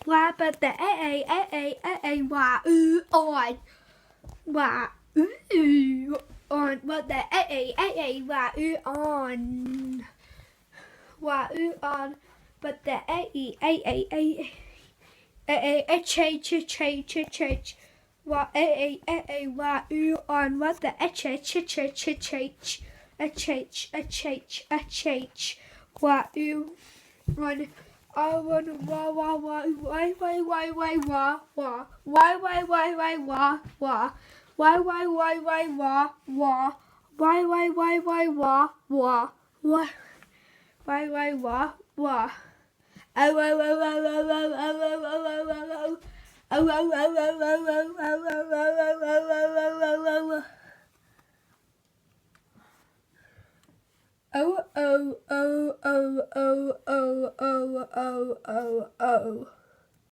Why but the a why on why on what the a why on why on but the a change why why on what the a change why on I want oh.